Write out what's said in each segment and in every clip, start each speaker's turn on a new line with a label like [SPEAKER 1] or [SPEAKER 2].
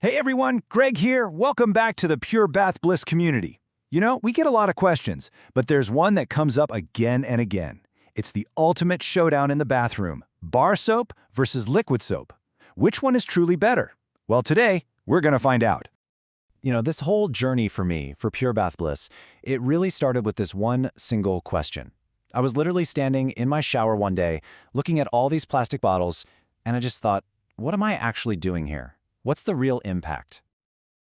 [SPEAKER 1] Hey everyone, Greg here. Welcome back to the Pure Bath Bliss community. You know, we get a lot of questions, but there's one that comes up again and again. It's the ultimate showdown in the bathroom: bar soap versus liquid soap. Which one is truly better? Well, today, we're gonna find out. You know, this whole journey for me, for Pure Bath Bliss, it really started with this one single question. I was literally standing in my shower one day, looking at all these plastic bottles, and I just thought, what am I actually doing here? What's the real impact?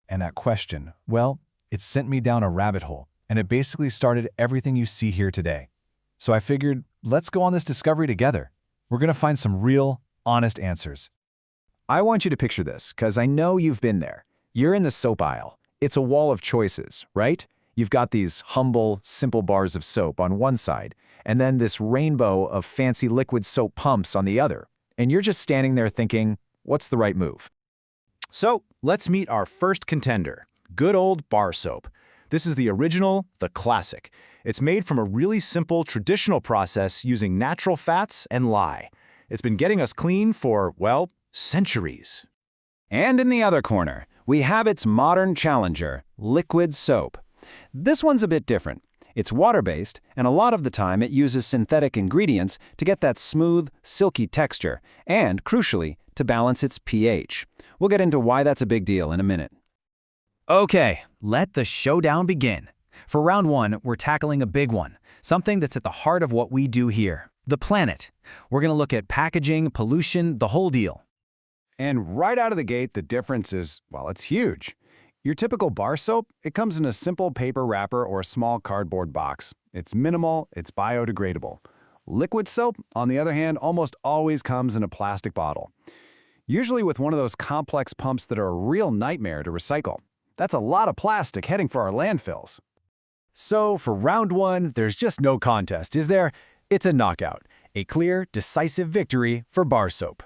[SPEAKER 2] And that question, well, it sent me down a rabbit hole, and it basically started everything you see here today. So I figured, let's go on this discovery together. We're gonna find some real, honest answers.
[SPEAKER 1] I want you to picture this, because I know you've been there. You're in the soap aisle. It's a wall of choices, right? You've got these humble, simple bars of soap on one side, and then this rainbow of fancy liquid soap pumps on the other. And you're just standing there thinking, what's the right move? So, let's meet our first contender, good old bar soap. This is the original, the classic. It's made from a really simple, traditional process using natural fats and lye. It's been getting us clean for, well, centuries. And in the other corner, we have its modern challenger, liquid soap. This one's a bit different. It's water-based, and a lot of the time it uses synthetic ingredients to get that smooth, silky texture, and, crucially, to balance its pH. We'll get into why that's a big deal in a minute. Okay, let the showdown begin. For round one, we're tackling a big one, something that's at the heart of what we do here, the planet. We're going to look at packaging, pollution, the whole deal.
[SPEAKER 3] And right out of the gate, the difference is, well, it's huge. Your typical bar soap, it comes in a simple paper wrapper or a small cardboard box. It's minimal, it's biodegradable. Liquid soap, on the other hand, almost always comes in a plastic bottle. Usually with one of those complex pumps that are a real nightmare to recycle. That's a lot of plastic heading for our landfills.
[SPEAKER 1] So for round one, there's just no contest, is there? It's a knockout, a clear, decisive victory for bar soap.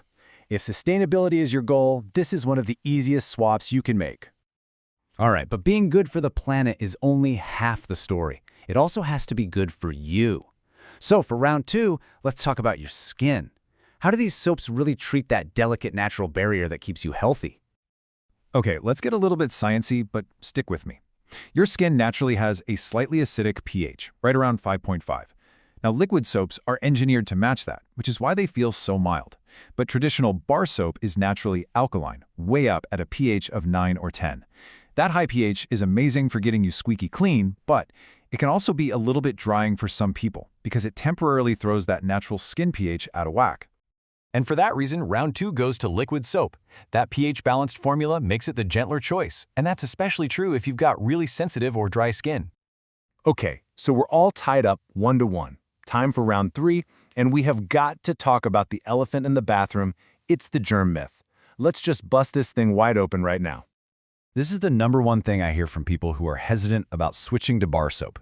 [SPEAKER 1] If sustainability is your goal, this is one of the easiest swaps you can make. All right, but being good for the planet is only half the story. It also has to be good for you. So for round two, let's talk about your skin. How do these soaps really treat that delicate natural barrier that keeps you healthy?
[SPEAKER 2] Okay, let's get a little bit sciencey, but stick with me. Your skin naturally has a slightly acidic pH, right around 5.5. Now, liquid soaps are engineered to match that, which is why they feel so mild. But traditional bar soap is naturally alkaline, way up at a pH of 9 or 10. That high pH is amazing for getting you squeaky clean, but it can also be a little bit drying for some people because it temporarily throws that natural skin pH out of whack.
[SPEAKER 4] And for that reason, round two goes to liquid soap. That pH-balanced formula makes it the gentler choice, and that's especially true if you've got really sensitive or dry skin.
[SPEAKER 1] Okay, so we're all tied up 1-1. Time for round three, and we have got to talk about the elephant in the bathroom. It's the germ myth. Let's just bust this thing wide open right now. This is the number one thing I hear from people who are hesitant about switching to bar soap.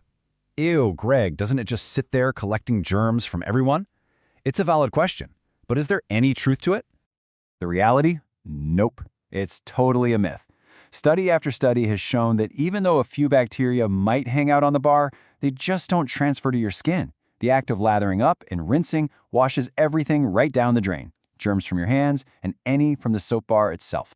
[SPEAKER 1] Ew, Greg, doesn't it just sit there collecting germs from everyone? It's a valid question, but is there any truth to it? The reality? Nope. It's totally a myth. Study after study has shown that even though a few bacteria might hang out on the bar, they just don't transfer to your skin. The act of lathering up and rinsing washes everything right down the drain, germs from your hands and any from the soap bar itself.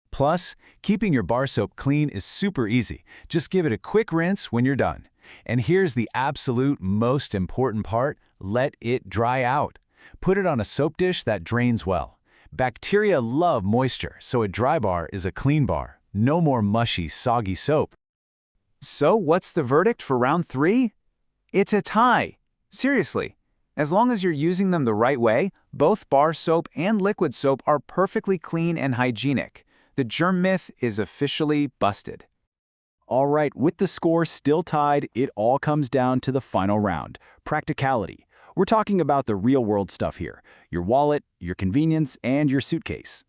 [SPEAKER 1] Plus, keeping your bar soap clean is super easy. Just give it a quick rinse when you're done. And here's the absolute most important part: let it dry out. Put it on a soap dish that drains well. Bacteria love moisture, so a dry bar is a clean bar. No more mushy, soggy soap. So what's the verdict for round three? It's a tie. Seriously, as long as you're using them the right way, both bar soap and liquid soap are perfectly clean and hygienic. The germ myth is officially busted. All right, with the score still tied, it all comes down to the final round: practicality. We're talking about the real-world stuff here: your wallet, your convenience, and your suitcase.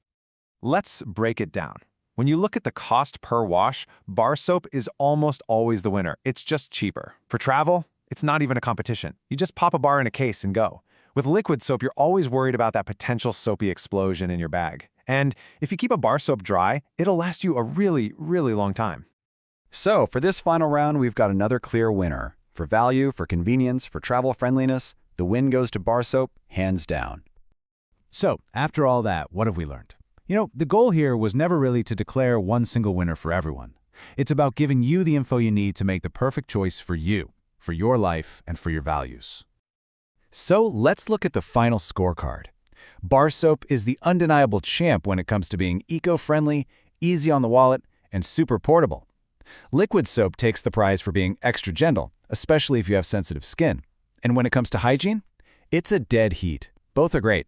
[SPEAKER 3] Let's break it down. When you look at the cost per wash, bar soap is almost always the winner. It's just cheaper. For travel, it's not even a competition. You just pop a bar in a case and go. With liquid soap, you're always worried about that potential soapy explosion in your bag. And if you keep a bar soap dry, it'll last you a really, really long time.
[SPEAKER 1] So for this final round, we've got another clear winner. For value, for convenience, for travel friendliness, the win goes to bar soap, hands down. So after all that, what have we learned? The goal here was never really to declare one single winner for everyone. It's about giving you the info you need to make the perfect choice for you, for your life, and for your values.
[SPEAKER 3] So let's look at the final scorecard. Bar soap is the undeniable champ when it comes to being eco-friendly, easy on the wallet, and super portable. Liquid soap takes the prize for being extra gentle, especially if you have sensitive skin. And when it comes to hygiene, it's a dead heat. Both are great.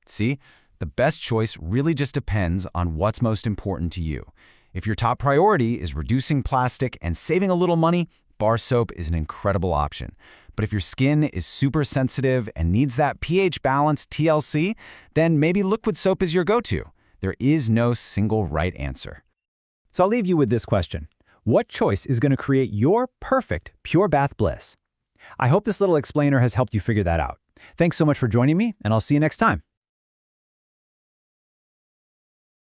[SPEAKER 3] See, the best choice really just depends on what's most important to you. If your top priority is reducing plastic and saving a little money, bar soap is an incredible option. But if your skin is super sensitive and needs that pH-balanced TLC, then maybe liquid soap is your go-to. There is no single right answer.
[SPEAKER 5] So I'll leave you with this question. What choice is going to create your perfect Pure Bath Bliss? I hope this little explainer has helped you figure that out. Thanks so much for joining me, and I'll see you next time.